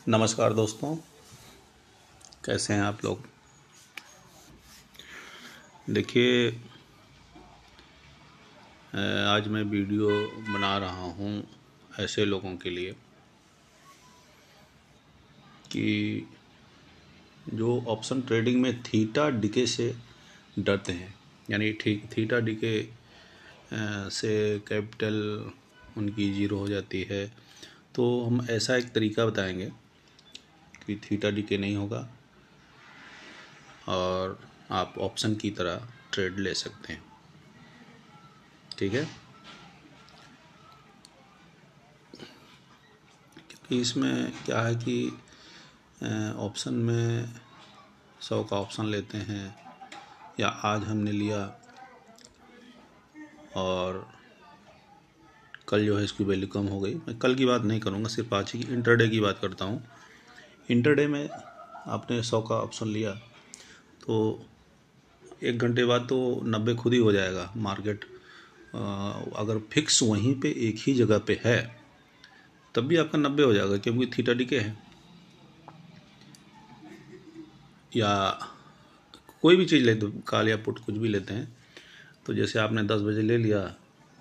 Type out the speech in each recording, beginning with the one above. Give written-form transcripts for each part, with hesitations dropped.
नमस्कार दोस्तों, कैसे हैं आप लोग। देखिए, आज मैं वीडियो बना रहा हूँ ऐसे लोगों के लिए कि जो ऑप्शन ट्रेडिंग में थीटा डिके से डरते हैं। यानी थीटा डिके से कैपिटल उनकी ज़ीरो हो जाती है। तो हम ऐसा एक तरीका बताएंगे कि थीटा डिके नहीं होगा और आप ऑप्शन की तरह ट्रेड ले सकते हैं। ठीक है, क्योंकि इसमें क्या है कि ऑप्शन में 100 का ऑप्शन लेते हैं या आज हमने लिया और कल जो है इसकी वैल्यू कम हो गई। मैं कल की बात नहीं करूँगा, सिर्फ आज की इंटरडे की बात करता हूँ। इंटरडे में आपने 100 का ऑप्शन लिया तो 1 घंटे बाद तो 90 खुद ही हो जाएगा। मार्केट अगर फिक्स वहीं पे एक ही जगह पे है तब भी आपका 90 हो जाएगा, क्योंकि थीटा डिके है। या कोई भी चीज़ लेते, कॉल या पुट कुछ भी लेते हैं, तो जैसे आपने 10 बजे ले लिया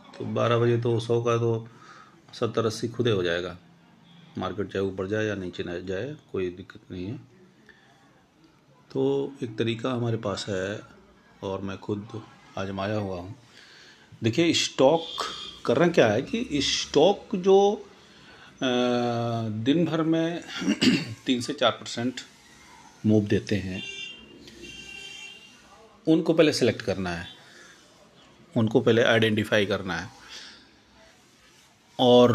तो 12 बजे तो 100 का तो 70-80 खुदे हो जाएगा। मार्केट चाहे ऊपर जाए या नीचे न जाए, कोई दिक्कत नहीं है। तो एक तरीका हमारे पास है और मैं खुद आजमाया हुआ हूँ। देखिए, स्टॉक करना क्या है कि स्टॉक जो दिन भर में 3 से 4% मूव देते हैं, उनको पहले सेलेक्ट करना है, उनको पहले आइडेंटिफाई करना है और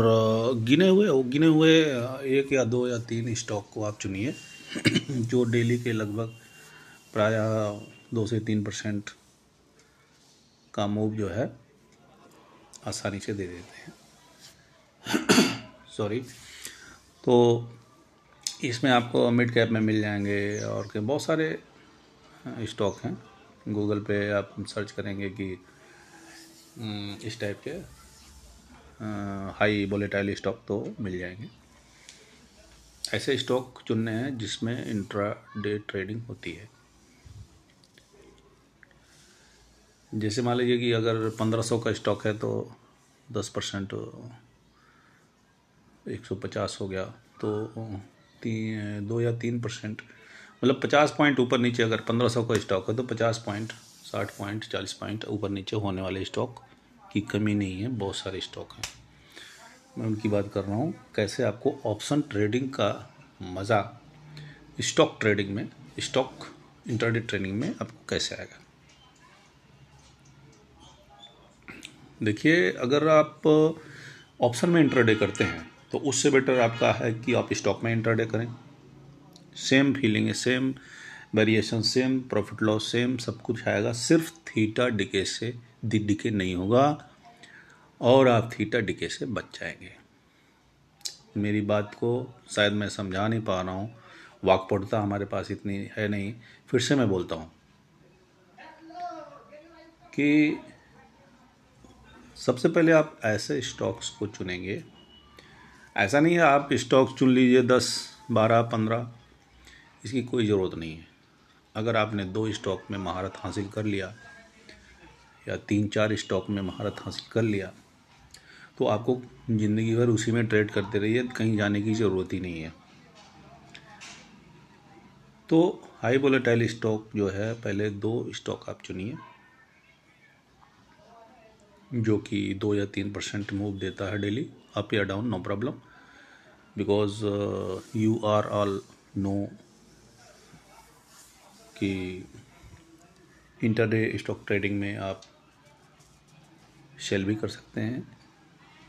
गिने हुए 1 या 2 या 3 स्टॉक को आप चुनिए जो डेली के लगभग प्रायः 2 से 3% का मूव जो है आसानी से दे देते हैं। सॉरी। तो इसमें आपको मिड कैप में मिल जाएंगे और के बहुत सारे स्टॉक हैं। गूगल पे आप सर्च करेंगे कि इस टाइप के हाई वोलेटाइल स्टॉक तो मिल जाएंगे। ऐसे स्टॉक चुनने हैं जिसमें इंट्रा डे ट्रेडिंग होती है। जैसे मान लीजिए कि अगर 1500 का स्टॉक है तो 10% 150 हो गया, तो 2 या 3%, मतलब 50 पॉइंट ऊपर नीचे। अगर 1500 का स्टॉक है तो 50 पॉइंट, 60 पॉइंट, 40 पॉइंट ऊपर नीचे होने वाले स्टॉक की कमी नहीं है। बहुत सारे स्टॉक हैं, मैं उनकी बात कर रहा हूँ। कैसे आपको ऑप्शन ट्रेडिंग का मज़ा स्टॉक ट्रेडिंग में, स्टॉक इंट्राडे ट्रेडिंग में आपको कैसे आएगा। देखिए, अगर आप ऑप्शन में इंट्राडे करते हैं तो उससे बेटर आपका है कि आप स्टॉक में इंट्राडे करें। सेम फीलिंग है, same variation, same profit loss, same सब कुछ आएगा। सिर्फ थीटा डिके से डिके नहीं होगा और आप थीटा डिके से बच जाएंगे। मेरी बात को शायद मैं समझा नहीं पा रहा हूँ, वाक्पटुता हमारे पास इतनी है नहीं। फिर से मैं बोलता हूँ कि सबसे पहले आप ऐसे स्टॉक्स को चुनेंगे। ऐसा नहीं है आप स्टॉक्स चुन लीजिए 10, 12, 15, इसकी कोई ज़रूरत नहीं है। अगर आपने 2 स्टॉक में महारत हासिल कर लिया या 3-4 स्टॉक में महारत हासिल कर लिया तो आपको ज़िंदगी भर उसी में ट्रेड करते रहिए, कहीं जाने की ज़रूरत ही नहीं है। तो हाई वोलेटाइल स्टॉक जो है, पहले 2 स्टॉक आप चुनिए जो कि 2 या 3% मूव देता है डेली, अप या down, no problem. Because you are all know कि इंटरडे स्टॉक ट्रेडिंग में आप सेल भी कर सकते हैं,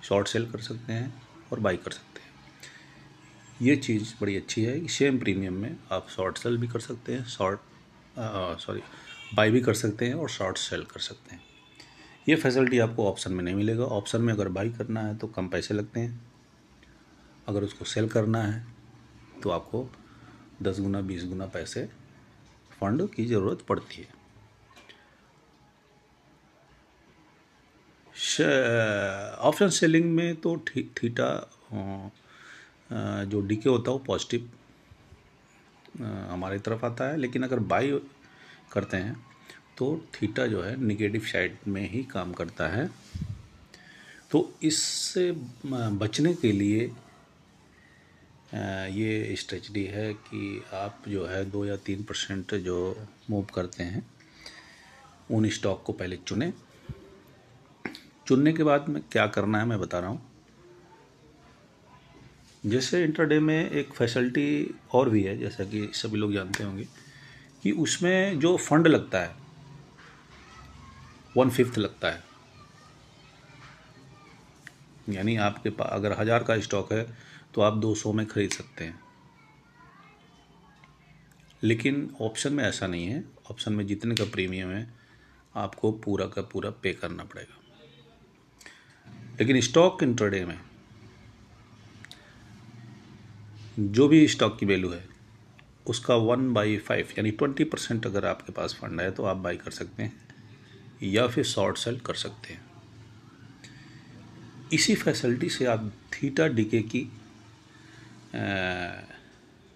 शॉर्ट सेल कर सकते हैं और बाई कर सकते हैं। ये चीज़ बड़ी अच्छी है कि सेम प्रीमियम में आप शॉर्ट सेल भी कर सकते हैं, बाई भी कर सकते हैं और शॉर्ट सेल कर सकते हैं। ये फैसिलिटी आपको ऑप्शन में नहीं मिलेगा। ऑप्शन में अगर बाई करना है तो कम पैसे लगते हैं, अगर उसको सेल करना है तो आपको 10 गुना 20 गुना पैसे फंड की ज़रूरत पड़ती है। ऑप्शन सेलिंग में तो थीटा जो डीके होता है वो पॉजिटिव हमारी तरफ आता है, लेकिन अगर बाई करते हैं तो थीटा जो है निगेटिव साइड में ही काम करता है। तो इससे बचने के लिए ये स्ट्रेटजी है कि आप जो है 2 या 3% जो मूव करते हैं उन स्टॉक को पहले चुनें। चुनने के बाद में क्या करना है मैं बता रहा हूँ। जैसे इंट्राडे में एक फैसिलिटी और भी है, जैसा कि सभी लोग जानते होंगे कि उसमें जो फंड लगता है 1/5 लगता है। यानी आपके पास अगर 1000 का स्टॉक है तो आप 200 में खरीद सकते हैं, लेकिन ऑप्शन में ऐसा नहीं है। ऑप्शन में जितने का प्रीमियम है आपको पूरा का पूरा पे करना पड़ेगा। लेकिन स्टॉक इंट्राडे में जो भी स्टॉक की वैल्यू है उसका 1/5 यानी 20% अगर आपके पास फंड है तो आप बाई कर सकते हैं या फिर शॉर्ट सेल कर सकते हैं। इसी फैसिलिटी से आप थीटा डीके की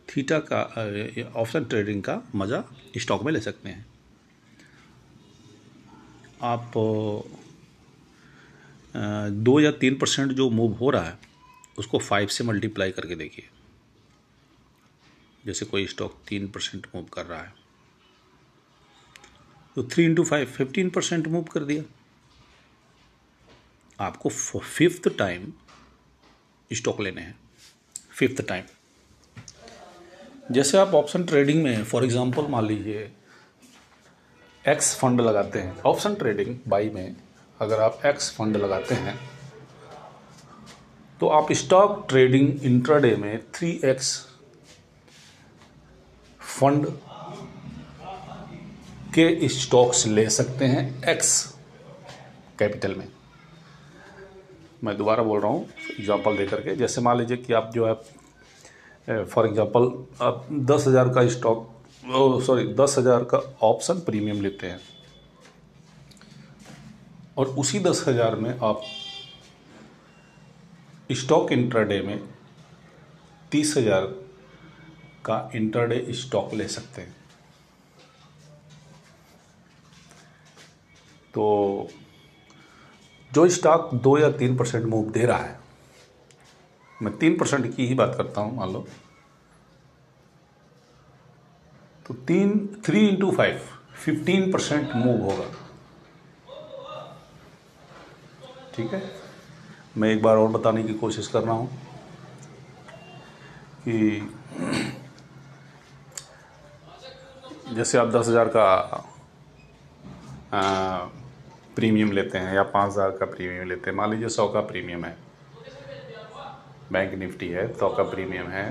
थीटा का ऑप्शन ट्रेडिंग का मज़ा स्टॉक में ले सकते हैं। आप 2 या 3% जो मूव हो रहा है उसको 5 से मल्टीप्लाई करके देखिए। जैसे कोई स्टॉक 3% मूव कर रहा है तो 3 × 5 15% मूव कर दिया। आपको 5th टाइम स्टॉक लेने हैं, 5th टाइम। जैसे आप ऑप्शन ट्रेडिंग में फॉर एग्जांपल मान लीजिए एक्स फंड लगाते हैं। ऑप्शन ट्रेडिंग बाई में अगर आप एक्स फंड लगाते हैं तो आप स्टॉक ट्रेडिंग इंट्राडे में 3x फंड के स्टॉक्स ले सकते हैं एक्स कैपिटल में। मैं दोबारा बोल रहा हूँ एग्जांपल दे करके। जैसे मान लीजिए कि आप जो है फॉर एग्जांपल आप 10,000 का स्टॉक 10,000 का ऑप्शन प्रीमियम लेते हैं और उसी 10,000 में आप स्टॉक इंट्राडे में 30,000 का इंट्राडे स्टॉक ले सकते हैं। तो जो स्टॉक 2 या 3% मूव दे रहा है, मैं 3% की ही बात करता हूं मान लो, तो 3 × 5 15% मूव होगा। ठीक है, मैं एक बार और बताने की कोशिश कर रहा हूं कि जैसे आप 10,000 का प्रीमियम लेते हैं या 5,000 का प्रीमियम लेते हैं। मान लीजिए 100 का प्रीमियम है, बैंक निफ्टी है, 100 का प्रीमियम है।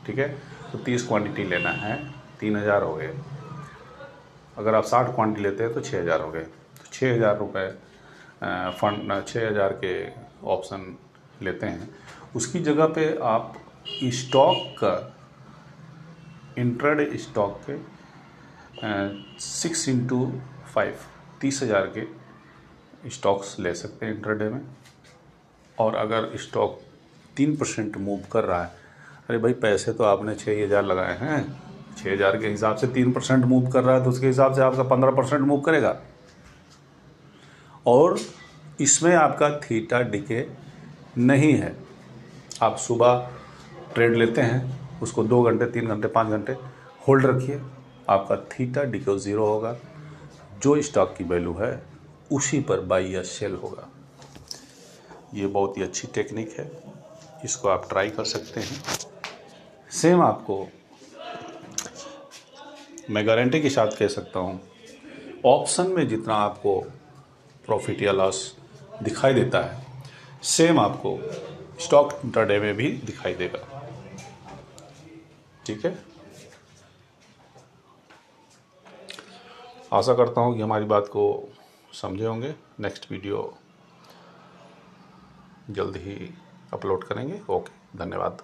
ठीक है, तो 30 क्वांटिटी लेना है, 3,000 हो गए। अगर आप 60 क्वांटिटी लेते हैं तो 6,000 हो गए। तो 6,000 रुपये फंड 6,000 के ऑप्शन लेते हैं। उसकी जगह पे आप स्टॉक का इंट्राडे स्टॉक के 6 × 5 30,000 के स्टॉक्स ले सकते हैं इंट्राडे में। और अगर स्टॉक 3% मूव कर रहा है, अरे भाई पैसे तो आपने 6,000 लगाए हैं, 6,000 के हिसाब से 3% मूव कर रहा है तो उसके हिसाब से आपका 15% मूव करेगा। और इसमें आपका थीटा डीके नहीं है। आप सुबह ट्रेड लेते हैं, उसको 2 घंटे 3 घंटे 5 घंटे होल्ड रखिए, आपका थीटा डीके 0 होगा। जो स्टॉक की वैल्यू है उसी पर बाई या सेल होगा। ये बहुत ही अच्छी टेक्निक है, इसको आप ट्राई कर सकते हैं। सेम आपको मैं गारंटी के साथ कह सकता हूँ, ऑप्शन में जितना आपको प्रॉफिट या लॉस दिखाई देता है सेम आपको स्टॉक इंट्राडे में भी दिखाई देगा। ठीक है, आशा करता हूँ कि हमारी बात को समझे होंगे। नेक्स्ट वीडियो जल्द ही अपलोड करेंगे। ओके, धन्यवाद।